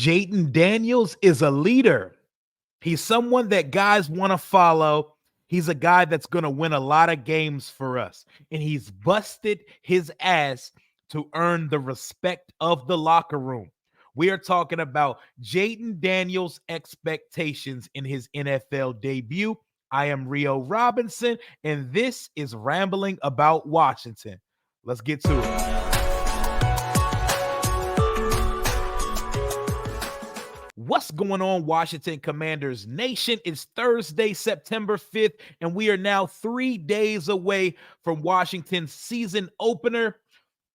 Jayden Daniels is a leader. He's someone that guys want to follow. He's a guy that's going to win a lot of games for us. And he's busted his ass to earn the respect of the locker room. We are talking about Jayden Daniels' expectations in his NFL debut. I am Rio Robinson, and this is Rambling About Washington. Let's get to it. What's going on, Washington Commanders Nation? It's Thursday, September 5th, and we are now 3 days away from Washington's season opener.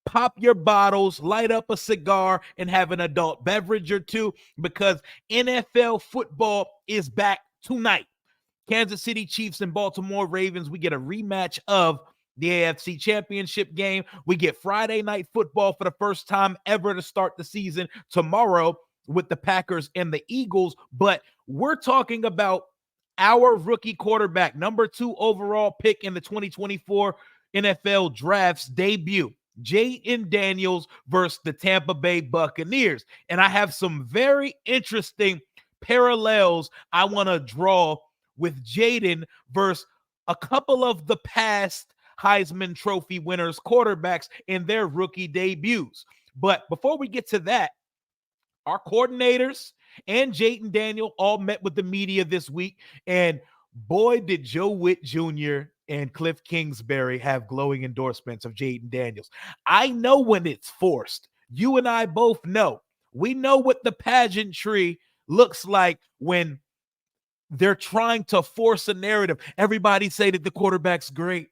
Pop your bottles, light up a cigar, and have an adult beverage or two because NFL football is back tonight. Kansas City Chiefs and Baltimore Ravens, we get a rematch of the AFC Championship game. We get Friday night football for the first time ever to start the season tomorrow with the Packers and the Eagles. But we're talking about our rookie quarterback, number 2 overall pick in the 2024 NFL Draft's debut, Jayden Daniels versus the Tampa Bay Buccaneers. And I have some very interesting parallels I want to draw with Jayden versus a couple of the past Heisman Trophy winners quarterbacks in their rookie debuts. But before we get to that, our coordinators and Jayden Daniel all met with the media this week, and boy, did Joe Whitt Jr. and Kliff Kingsbury have glowing endorsements of Jayden Daniels. I know when it's forced. You and I both know. We know what the pageantry looks like when they're trying to force a narrative. Everybody say that the quarterback's great.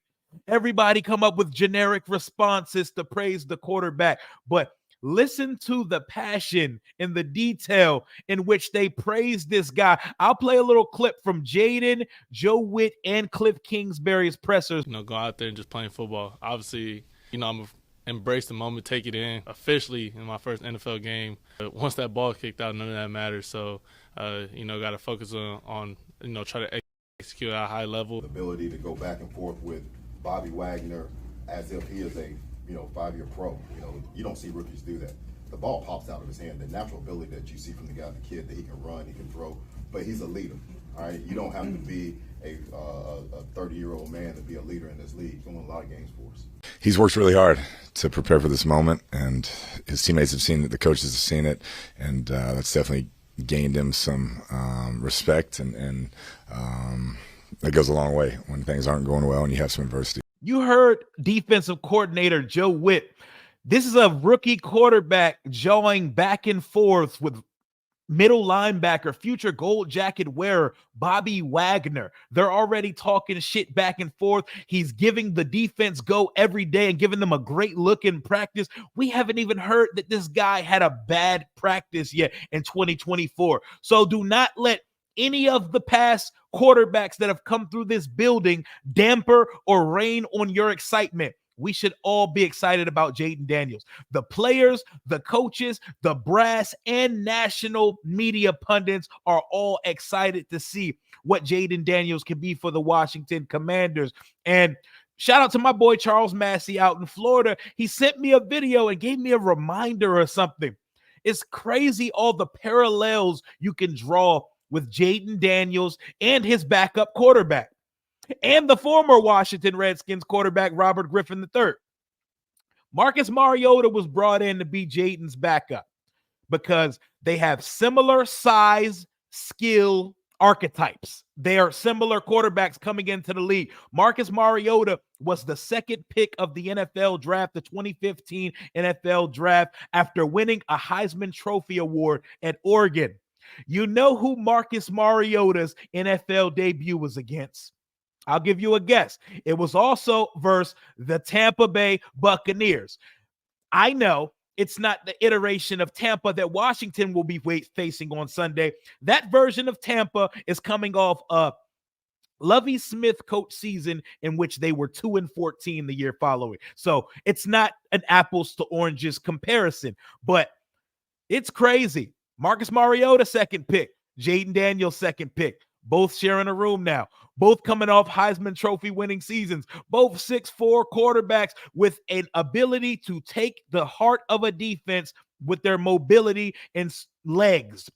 Everybody come up with generic responses to praise the quarterback, but listen to the passion and the detail in which they praise this guy. I'll play a little clip from Jayden, Joe Whitt, and Kliff Kingsbury's pressers. Go out there and just playing football. Obviously, I'm embrace the moment, take it in. Officially in my first NFL game, once that ball kicked out, none of that matters. So, got to focus on try to execute at a high level. The ability to go back and forth with Bobby Wagner as if he is a 5-year pro. You don't see rookies do that. The ball pops out of his hand. The natural ability that you see from the kid that he can run, he can throw, but he's a leader. All right, you don't have to be a 30-year-old man to be a leader in this league. He's won a lot of games for us. He's worked really hard to prepare for this moment, and his teammates have seen it, the coaches have seen it, and that's definitely gained him some respect, and that goes a long way when things aren't going well and you have some adversity. You heard defensive coordinator Joe Whitt. This is a rookie quarterback jawing back and forth with middle linebacker, future gold jacket wearer Bobby Wagner. They're already talking shit back and forth. He's giving the defense go every day and giving them a great look in practice. We haven't even heard that this guy had a bad practice yet in 2024. So do not let any of the past quarterbacks that have come through this building damper or rain on your excitement. We should all be excited about Jayden Daniels. The players, the coaches, the brass, and national media pundits are all excited to see what Jayden Daniels can be for the Washington Commanders. And shout out to my boy Charles Massey out in Florida. He sent me a video and gave me a reminder or something. It's crazy all the parallels you can draw with Jayden Daniels and his backup quarterback and the former Washington Redskins quarterback, Robert Griffin III. Marcus Mariota was brought in to be Jayden's backup because they have similar size, skill archetypes. They are similar quarterbacks coming into the league. Marcus Mariota was the second pick of the NFL draft, the 2015 NFL draft, after winning a Heisman Trophy award at Oregon. You know who Marcus Mariota's NFL debut was against? I'll give you a guess. It was also versus the Tampa Bay Buccaneers. I know it's not the iteration of Tampa that Washington will be facing on Sunday. That version of Tampa is coming off a Lovie Smith coach season in which they were 2-14 the year following. So it's not an apples to oranges comparison, but it's crazy. Marcus Mariota, second pick. Jayden Daniels, second pick. Both sharing a room now. Both coming off Heisman Trophy winning seasons. Both 6'4" quarterbacks with an ability to take the heart of a defense with their mobility and legs,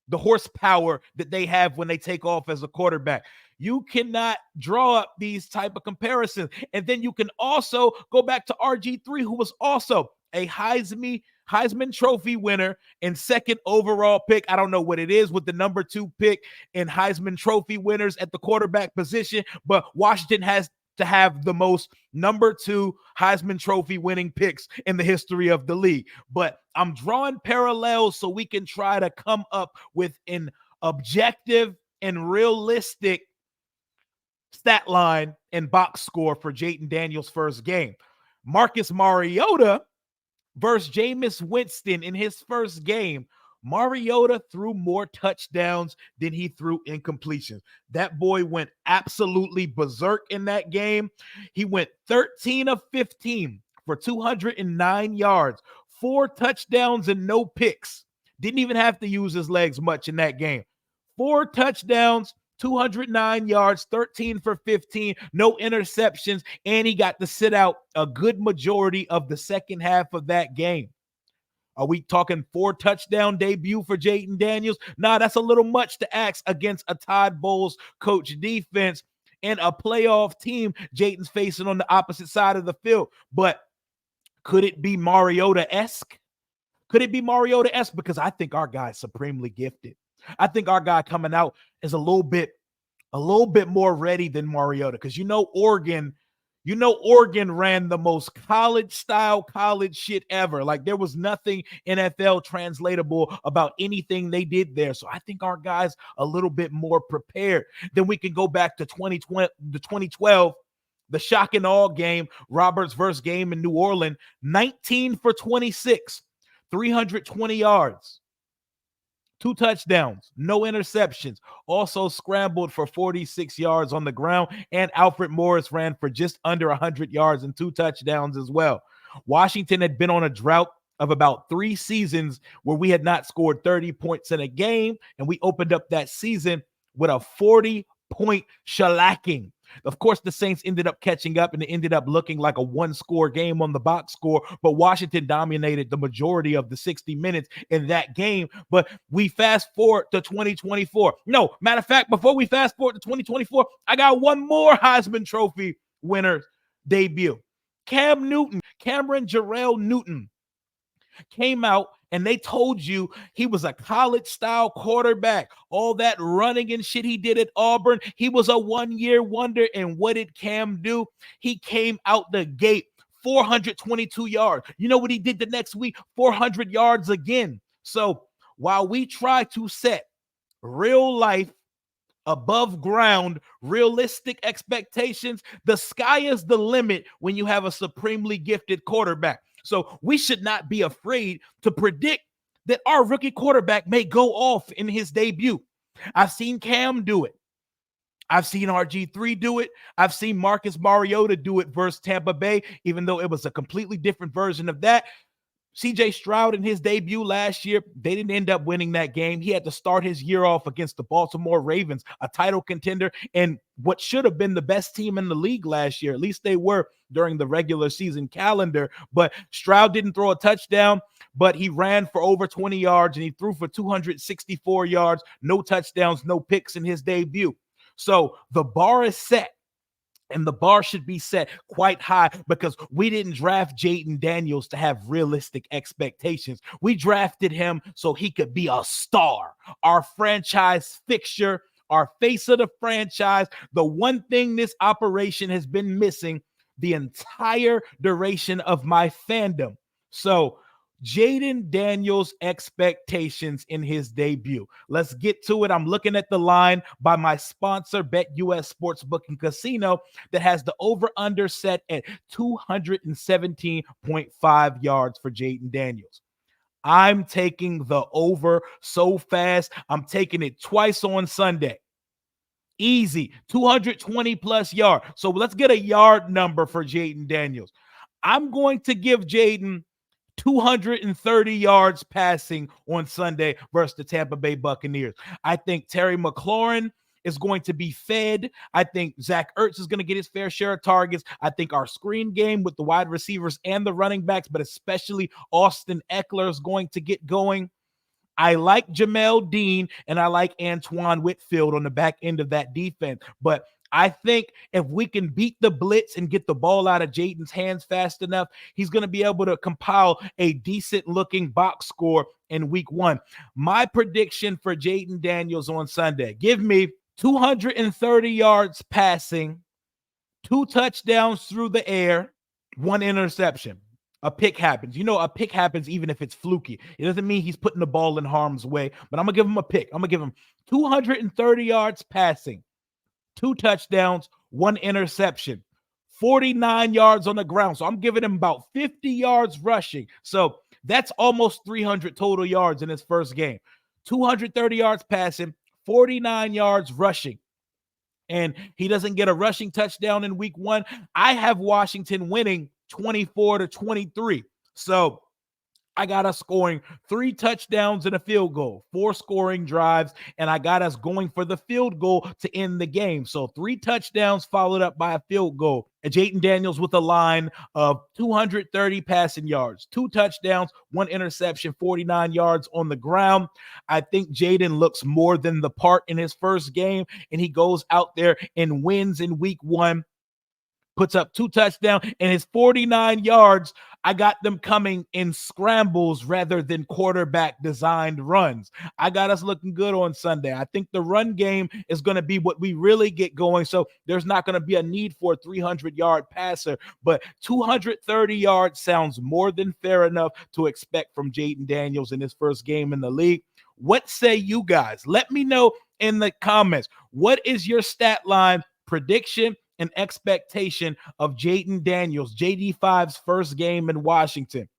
the horsepower that they have when they take off as a quarterback. You cannot draw up these type of comparisons. And then you can also go back to RG3, who was also a Heisman Trophy winner and second overall pick. I don't know what it is with the number 2 pick and Heisman Trophy winners at the quarterback position, but Washington has to have the most number 2 Heisman Trophy winning picks in the history of the league. But I'm drawing parallels so we can try to come up with an objective and realistic stat line and box score for Jayden Daniels' first game. Marcus Mariota versus Jameis Winston in his first game. Mariota threw more touchdowns than he threw incompletions. That boy went absolutely berserk in that game. He went 13 of 15 for 209 yards, 4 touchdowns and no picks. Didn't even have to use his legs much in that game. 4 touchdowns, 209 yards, 13 for 15, no interceptions, and he got to sit out a good majority of the second half of that game. Are we talking 4 touchdown debut for Jayden Daniels? Nah, that's a little much to ask against a Todd Bowles coach defense and a playoff team Jayden's facing on the opposite side of the field. But could it be Mariota-esque? Could it be Mariota-esque? Because I think our guy's supremely gifted. I think our guy coming out is a little bit more ready than Mariota. Because Oregon ran the most college shit ever. Like, there was nothing NFL translatable about anything they did there. So I think our guy's a little bit more prepared. Then we can go back to 2012, the shock and awe game, Roberts versus game in New Orleans, 19 for 26, 320 yards. 2 touchdowns, no interceptions, also scrambled for 46 yards on the ground, and Alfred Morris ran for just under 100 yards and 2 touchdowns as well. Washington had been on a drought of about 3 seasons where we had not scored 30 points in a game, and we opened up that season with a 40-point shellacking. Of course, the Saints ended up catching up, and it ended up looking like a 1-score game on the box score, but Washington dominated the majority of the 60 minutes in that game. But we fast forward to 2024. No, matter of fact, before we fast forward to 2024, I got one more Heisman Trophy winner debut. Cameron Jarrell Newton came out, and they told you he was a college-style quarterback. All that running and shit he did at Auburn, he was a one-year wonder. And what did Cam do? He came out the gate, 422 yards. You know what he did the next week? 400 yards again. So while we try to set real life, above ground, realistic expectations, the sky is the limit when you have a supremely gifted quarterback. So we should not be afraid to predict that our rookie quarterback may go off in his debut. I've seen Cam do it. I've seen RG3 do it. I've seen Marcus Mariota do it versus Tampa Bay, even though it was a completely different version of that. CJ Stroud in his debut last year, they didn't end up winning that game. He had to start his year off against the Baltimore Ravens, a title contender, and what should have been the best team in the league last year. At least they were during the regular season calendar. But Stroud didn't throw a touchdown, but he ran for over 20 yards, and he threw for 264 yards, no touchdowns, no picks in his debut. So the bar is set. And the bar should be set quite high because we didn't draft Jayden Daniels to have realistic expectations. We drafted him so he could be a star, our franchise fixture, our face of the franchise. The one thing this operation has been missing the entire duration of my fandom. So Jayden Daniels' expectations in his debut. Let's get to it. I'm looking at the line by my sponsor, BetUS Sportsbook and Casino, that has the over-under set at 217.5 yards for Jayden Daniels. I'm taking the over so fast. I'm taking it twice on Sunday. Easy, 220 plus yard. So let's get a yard number for Jayden Daniels. I'm going to give Jayden 230 yards passing on Sunday versus the Tampa Bay Buccaneers. I think Terry McLaurin is going to be fed. I think Zach Ertz is going to get his fair share of targets. I think our screen game with the wide receivers and the running backs, but especially Austin Eckler, is going to get going. I like Jamel Dean and I like Antoine Whitfield on the back end of that defense. But I think if we can beat the blitz and get the ball out of Jayden's hands fast enough, he's going to be able to compile a decent looking box score in week 1. My prediction for Jayden Daniels on Sunday: give me 230 yards passing, 2 touchdowns through the air, 1 interception. A pick happens. You know, a pick happens even if it's fluky. It doesn't mean he's putting the ball in harm's way, but I'm going to give him a pick. I'm going to give him 230 yards passing, 2 touchdowns, 1 interception, 49 yards on the ground. So I'm giving him about 50 yards rushing. So that's almost 300 total yards in his first game. 230 yards passing, 49 yards rushing. And he doesn't get a rushing touchdown in week 1. I have Washington winning 24-23. So I got us scoring 3 touchdowns and a field goal, 4 scoring drives, and I got us going for the field goal to end the game. So 3 touchdowns followed up by a field goal. And Jayden Daniels with a line of 230 passing yards, 2 touchdowns, 1 interception, 49 yards on the ground. I think Jayden looks more than the part in his first game, and he goes out there and wins in week 1. Puts up 2 touchdowns, and his 49 yards, I got them coming in scrambles rather than quarterback designed runs. I got us looking good on Sunday. I think the run game is going to be what we really get going. So there's not going to be a need for a 300-yard passer, but 230 yards sounds more than fair enough to expect from Jayden Daniels in his first game in the league. What say you guys? Let me know in the comments. What is your stat line prediction and expectation of Jayden Daniels, JD5's first game in Washington?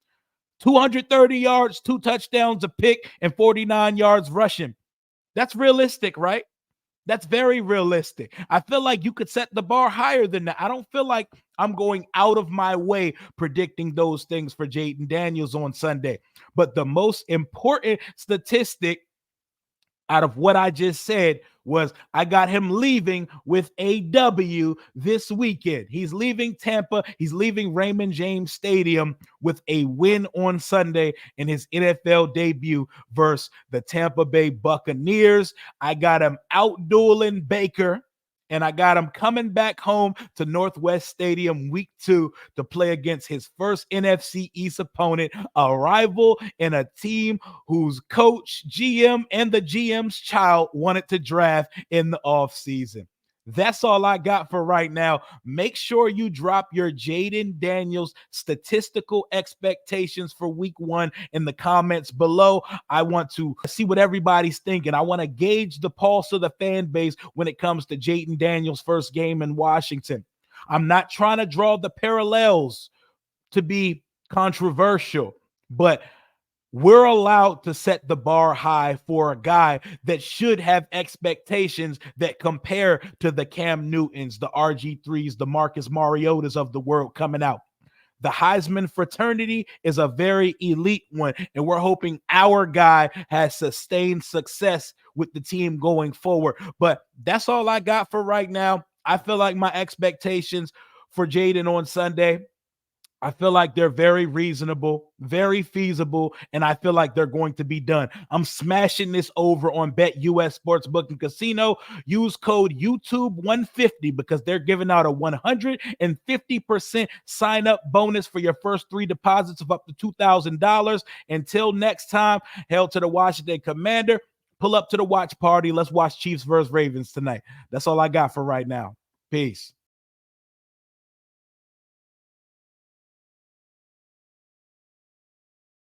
230 yards, 2 touchdowns, a pick, and 49 yards rushing. That's realistic, right? That's very realistic. I feel like you could set the bar higher than that. I don't feel like I'm going out of my way predicting those things for Jayden Daniels on Sunday. But the most important statistic out of what I just said was I got him leaving with a W this weekend. He's leaving Tampa. He's leaving Raymond James Stadium with a win on Sunday in his NFL debut versus the Tampa Bay Buccaneers. I got him out-dueling Baker, and I got him coming back home to Northwest Stadium week 2 to play against his first NFC East opponent, a rival and a team whose coach, GM, and the GM's child wanted to draft in the offseason. That's all I got for right now. Make sure you drop your Jayden Daniels statistical expectations for week 1 in the comments below. I want to see what everybody's thinking. I want to gauge the pulse of the fan base when it comes to Jayden Daniels' first game in Washington. I'm not trying to draw the parallels to be controversial, but we're allowed to set the bar high for a guy that should have expectations that compare to the Cam Newtons, the RG3s, the Marcus Mariotas of the world coming out. The Heisman fraternity is a very elite one, and we're hoping our guy has sustained success with the team going forward. But that's all I got for right now. I feel like my expectations for Jayden on Sunday, I feel like they're very reasonable, very feasible, and I feel like they're going to be done. I'm smashing this over on BetUS Sportsbook and Casino. Use code YouTube150 because they're giving out a 150% sign-up bonus for your first 3 deposits of up to $2,000. Until next time, hail to the Washington Commander. Pull up to the watch party. Let's watch Chiefs versus Ravens tonight. That's all I got for right now. Peace.